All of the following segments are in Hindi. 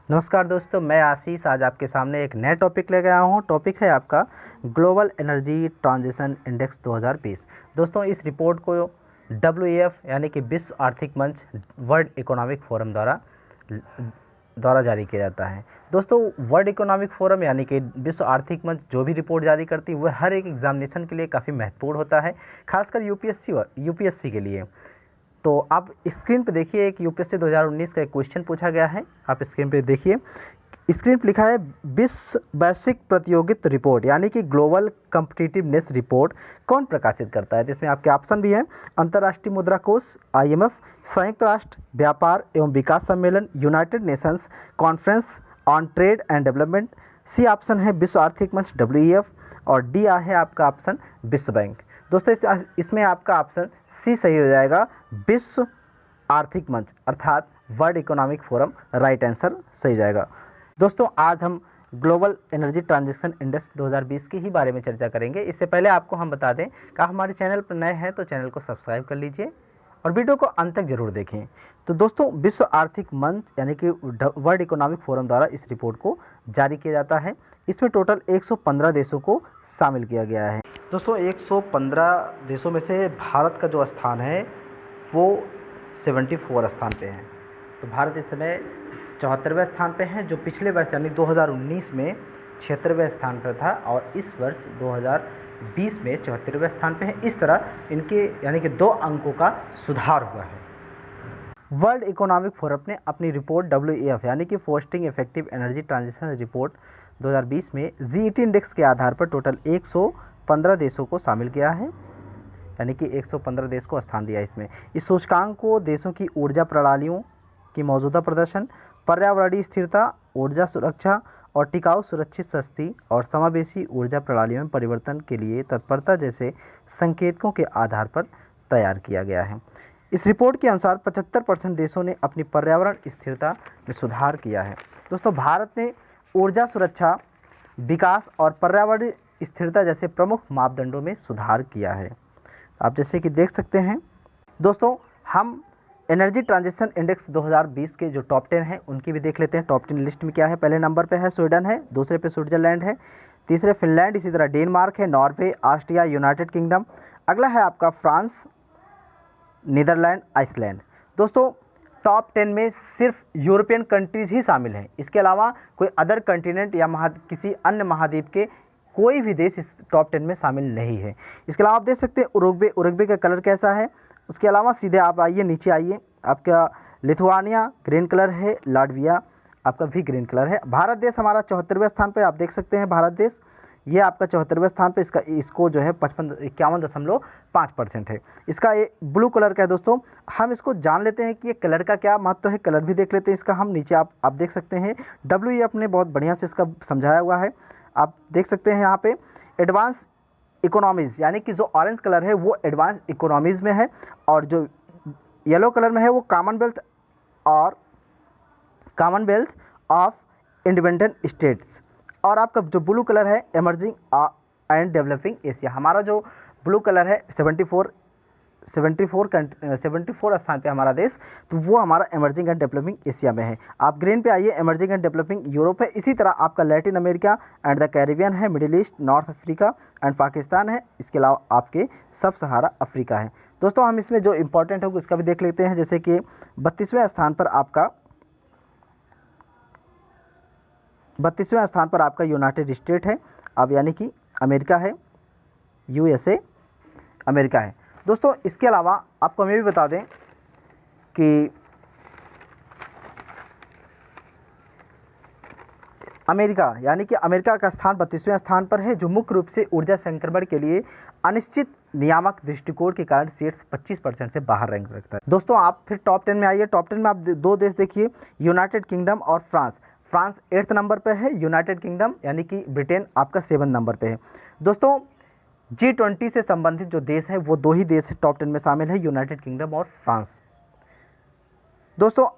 नमस्कार दोस्तों, मैं आशीष आज आपके सामने एक नया टॉपिक लेके आया हूँ। टॉपिक है आपका ग्लोबल एनर्जी ट्रांजिशन इंडेक्स 2020। दोस्तों, इस रिपोर्ट को WEF यानी कि विश्व आर्थिक मंच वर्ल्ड इकोनॉमिक फोरम द्वारा जारी किया जाता है। दोस्तों, वर्ल्ड इकोनॉमिक फोरम यानी कि विश्व आर्थिक मंच जो भी रिपोर्ट जारी करती है वह हर एक एग्जामिनेशन के लिए काफ़ी महत्वपूर्ण होता है, खासकर यूपीएससी के लिए। तो आप स्क्रीन पे देखिए, एक यूपीएससी 2019 का एक क्वेश्चन पूछा गया है। आप स्क्रीन पे देखिए, स्क्रीन पे लिखा है विश्व वैश्विक प्रतियोगिता रिपोर्ट यानी कि ग्लोबल कॉम्पिटिटिवनेस रिपोर्ट कौन प्रकाशित करता है। जिसमें आपके ऑप्शन भी हैं अंतर्राष्ट्रीय मुद्रा कोष IMF, संयुक्त राष्ट्र व्यापार एवं विकास सम्मेलन, United Nations conference on trade and development. C option है विश्व आर्थिक मंच WEF और डी है आपका ऑप्शन विश्व बैंक। दोस्तों, इसमें आपका ऑप्शन सी सही हो जाएगा, विश्व आर्थिक मंच अर्थात world economic forum right answer सही जाएगा। दोस्तों, आज हम ग्लोबल एनर्जी ट्रांजैक्शन इंडेक्स 2020 के ही बारे में चर्चा करेंगे। इससे पहले आपको हम बता दें कि हमारे चैनल पर नए हैं तो चैनल को सब्सक्राइब कर लीजिए और वीडियो को अंत तक जरूर देखें। तो दोस्तों, विश्व आर्थिक मंच यानी कि वर्ल्ड इकोनॉमिक फोरम द्वारा इस रिपोर्ट को जारी किया जाता है। इसमें टोटल 115 देशों को शामिल किया गया है। दोस्तों, 115 देशों में से भारत का जो स्थान है वो 74 स्थान पे है। तो भारत इस समय 74वें स्थान पे है, जो पिछले वर्ष यानी 2019 में 76वें स्थान पर था और इस वर्ष 2020 में 74वें स्थान पे है। इस तरह इनके यानी कि 2 अंकों का सुधार हुआ है। वर्ल्ड इकोनॉमिक फोरम ने अपनी रिपोर्ट WEF यानी कि fostering effective energy transition report 2020 में GET इंडेक्स के आधार पर टोटल 115 देशों को शामिल किया है, यानी कि 115 देश को स्थान दिया इसमें। इस सूचकांक को देशों की ऊर्जा प्रणालियों की मौजूदा प्रदर्शन, पर्यावरणीय स्थिरता, ऊर्जा सुरक्षा और टिकाऊ, सुरक्षित, सस्ती और समावेशी ऊर्जा प्रणालियों में परिवर्तन के लिए तत्परता जैसे संकेतकों के आधार पर तैयार किया गया है। इस रिपोर्ट के अनुसार 75% देशों ने अपनी पर्यावरण स्थिरता में सुधार किया है। दोस्तों, भारत ने ऊर्जा सुरक्षा, विकास और पर्यावरणीय स्थिरता जैसे प्रमुख मापदंडों में सुधार किया है। आप जैसे कि देख सकते हैं दोस्तों, हम एनर्जी ट्रांजिशन इंडेक्स 2020 के जो टॉप 10 हैं उनकी भी देख लेते हैं। टॉप 10 लिस्ट में क्या है, पहले नंबर पे है स्वीडन है, दूसरे पे स्विट्जरलैंड है, तीसरे फिनलैंड, इसी तरह डेनमार्क है, नॉर्वे, ऑस्ट्रिया, यूनाइटेड किंगडम। अगला है आपका फ्रांस, नीदरलैंड, आइसलैंड। दोस्तों, टॉप 10 में सिर्फ यूरोपियन कंट्रीज़ ही शामिल हैं। इसके अलावा कोई अदर कंटिनेंट या किसी अन्य महाद्वीप के कोई भी देश इस टॉप 10 में शामिल नहीं है। इसके अलावा आप देख सकते हैं उरुग्वे का कलर कैसा है। उसके अलावा सीधे आप आइए, नीचे आइए, आपका लिथुआनिया ग्रीन कलर है, लाटविया आपका भी ग्रीन कलर है। भारत देश हमारा 74वें स्थान पर, आप देख सकते हैं भारत देश ये आपका 74वें स्थान पे, इसको जो है 51.5% है। इसका ये ब्लू कलर का है। दोस्तों, हम इसको जान लेते हैं कि ये कलर का क्या महत्व है, कलर भी देख लेते हैं इसका हम। नीचे आप देख सकते हैं WEF ने बहुत बढ़िया से इसका समझाया हुआ है। आप देख सकते हैं यहाँ पे एडवांस इकोनॉमीज़ यानी कि जो ऑरेंज कलर है वो एडवांस इकोनॉमीज़ में है और जो येलो कलर में है वो कॉमनवेल्थ ऑफ इंडिपेंडेंट स्टेट्स, और आपका जो ब्लू कलर है इमर्जिंग एंड डेवलपिंग एशिया। हमारा जो ब्लू कलर है 74 स्थान पे हमारा देश, तो वो हमारा इमर्जिंग एंड डेवलपिंग एशिया में है। आप ग्रीन पे आइए, इमर्जिंग एंड डेवलपिंग यूरोप है। इसी तरह आपका Latin America and the Caribbean है, Middle East, North Africa and Pakistan है। इसके अलावा आपके सब सहारा अफ्रीका है। दोस्तों, हम इसमें जो इंपॉर्टेंट है उसका भी देख लेते हैं। जैसे कि 32वें स्थान पर आपका यूनाइटेड स्टेट है, अब यानी कि अमेरिका है, USA अमेरिका है। दोस्तों, इसके अलावा आपको मैं भी बता दें कि अमेरिका यानी कि अमेरिका का स्थान 32वें स्थान पर है, जो मुख्य रूप से ऊर्जा संक्रमण के लिए अनिश्चित नियामक दृष्टिकोण के कारण शीर्ष 25% से बाहर रैंक रखता है। दोस्तों, आप फिर टॉप 10 में आइए। टॉप 10 में आप 2 देश देखिए, यूनाइटेड किंगडम और फ्रांस 8th नंबर पे है, यूनाइटेड किंगडम यानी कि ब्रिटेन आपका 7 नंबर पे है। दोस्तों, G20 से संबंधित जो देश है वो 2 ही देश टॉप 10 में शामिल है, यूनाइटेड किंगडम और फ्रांस। दोस्तों,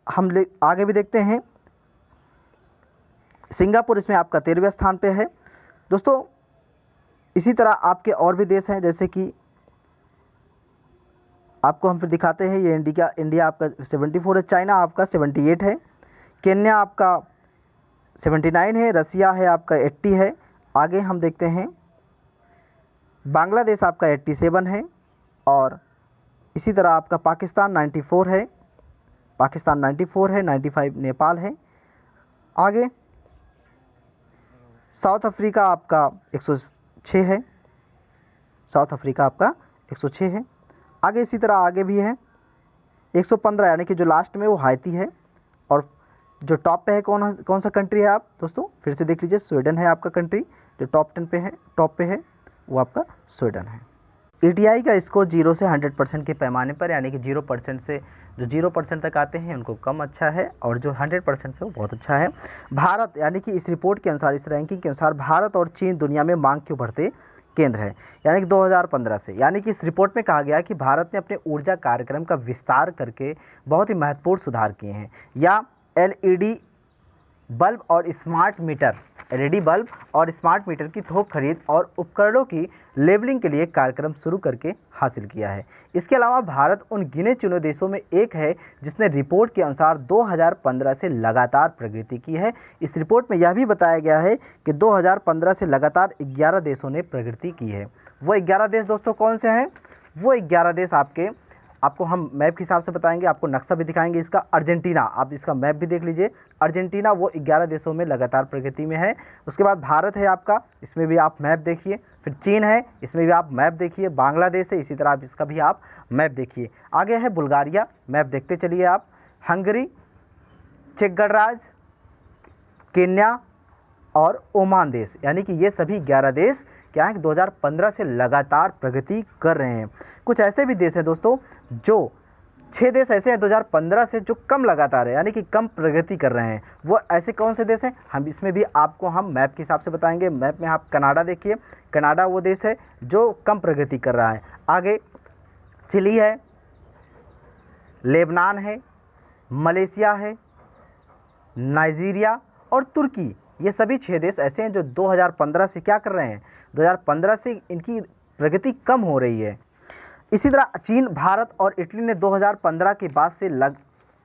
हम आगे भी देखते हैं, सिंगापुर इसमें आपका 13वें स्थान पे है। दोस्तों, इसी तरह आपके और भी देश हैं, जैसे कि आपको हम फिर दिखाते हैं, ये इंडिया आपका 74 है, चाइना आपका 78 है, केन्या आपका 79 है, रसिया है आपका 80 है। आगे हम देखते हैं बांग्लादेश आपका 87 है, और इसी तरह आपका पाकिस्तान 94 है, 95 नेपाल है। आगे साउथ अफ्रीका आपका 106 है, साउथ अफ्रीका आपका 106 है। आगे इसी तरह आगे भी है 115, यानी कि जो लास्ट में वो हाइती है। और जो टॉप पे है कौन सा कंट्री है आप दोस्तों फिर से देख लीजिए, स्वीडन है आपका कंट्री जो टॉप पे है वो आपका स्वीडन है। ETI का स्कोर 0 से 100% के पैमाने पर, यानी कि 0% से जो 0% तक आते हैं उनको कम अच्छा है, और जो 100% से वो बहुत अच्छा है। भारत, यानी कि इस रिपोर्ट के अनुसार, इस रैंकिंग के अनुसार भारत और चीन दुनिया में मांग के उभरते केंद्र है, यानी कि 2015 से। यानी कि इस रिपोर्ट में कहा गया कि भारत ने अपने ऊर्जा कार्यक्रम का विस्तार करके बहुत ही महत्वपूर्ण सुधार किए हैं, या LED बल्ब और स्मार्ट मीटर की थोक खरीद और उपकरणों की लेबलिंग के लिए कार्यक्रम शुरू करके हासिल किया है। इसके अलावा भारत उन गिने चुने देशों में एक है जिसने रिपोर्ट के अनुसार 2015 से लगातार प्रगति की है। इस रिपोर्ट में यह भी बताया गया है कि 2015 से लगातार 11 देशों ने प्रगति की है। वो 11 देश दोस्तों कौन से हैं? वो 11 देश आपको हम मैप के हिसाब से बताएंगे, आपको नक्शा भी दिखाएंगे इसका। अर्जेंटीना, आप इसका मैप भी देख लीजिए, अर्जेंटीना वो 11 देशों में लगातार प्रगति में है। उसके बाद भारत है आपका, इसमें भी आप मैप देखिए। फिर चीन है, इसमें भी आप मैप देखिए। बांग्लादेश है, इसी तरह आप इसका भी आप मैप देखिए। आगे है बुल्गारिया, मैप देखते चलिए आप। हंगरी, चेक गणराज्य, केन्या और ओमान देश, यानी कि ये सभी 11 देश क्या है कि 2015 से लगातार प्रगति कर रहे हैं। कुछ ऐसे भी देश हैं दोस्तों, जो 6 देश ऐसे हैं 2015 से जो कम लगातार है, यानी कि कम प्रगति कर रहे हैं। वो ऐसे कौन से देश हैं, हम इसमें भी आपको हम मैप के हिसाब से बताएंगे। मैप में आप कनाडा देखिए, कनाडा वो देश है जो कम प्रगति कर रहा है। आगे चिली है, लेबनान है, मलेशिया है, नाइजीरिया और तुर्की, ये सभी 6 देश ऐसे हैं जो 2015 से क्या कर रहे हैं, 2015 से इनकी प्रगति कम हो रही है। इसी तरह चीन, भारत और इटली ने 2015 के बाद से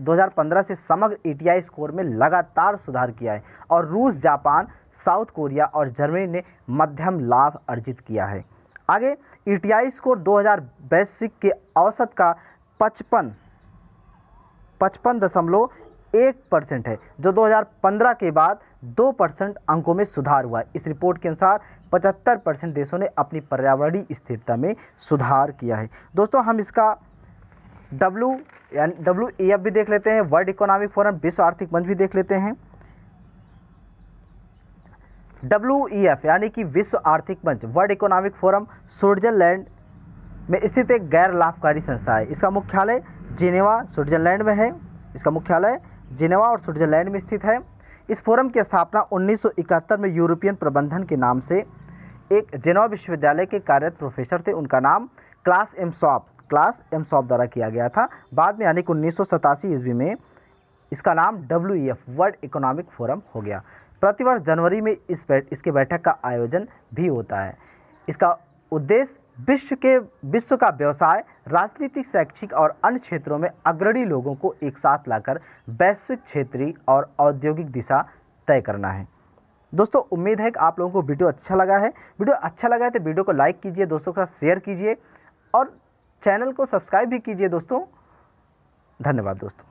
2015 से समग्र ETI स्कोर में लगातार सुधार किया है, और रूस, जापान, साउथ कोरिया और जर्मनी ने मध्यम लाभ अर्जित किया है। आगे ETI स्कोर 2022 के औसत का 55.1% है, जो 2015 के बाद 2% अंकों में सुधार हुआ है। इस रिपोर्ट के अनुसार 75% देशों ने अपनी पर्यावरणीय स्थिरता में सुधार किया है। दोस्तों हम इसका WEF भी देख लेते हैं, वर्ल्ड इकोनॉमिक फोरम, विश्व आर्थिक मंच भी देख लेते हैं। WEF यानी कि विश्व आर्थिक मंच, वर्ल्ड इकोनॉमिक फोरम, स्विट्जरलैंड में स्थित एक गैर लाभकारी संस्था है। इसका मुख्यालय जिनेवा, स्विट्जरलैंड में है। इसका मुख्यालय जिनेवा और स्विट्जरलैंड में स्थित है। इस फोरम की स्थापना 1971 में यूरोपियन प्रबंधन के नाम से एक जेनेवा विश्वविद्यालय के कार्यरत प्रोफेसर थे, उनका नाम क्लास एम शॉप द्वारा किया गया था। बाद में यानी कि 1987 ईस्वी में इसका नाम WEF, वर्ल्ड इकोनॉमिक फोरम हो गया। प्रतिवर्ष जनवरी में इसके बैठक का आयोजन भी होता है। इसका उद्देश्य विश्व का व्यवसाय, राजनीतिक, शैक्षिक और अन्य क्षेत्रों में अग्रणी लोगों को एक साथ लाकर वैश्विक, क्षेत्रीय और औद्योगिक दिशा तय करना है। दोस्तों उम्मीद है कि आप लोगों को वीडियो अच्छा लगा है। वीडियो अच्छा लगा है तो वीडियो को लाइक कीजिए, दोस्तों के साथ शेयर कीजिए और चैनल को सब्सक्राइब भी कीजिए दोस्तों। धन्यवाद दोस्तों।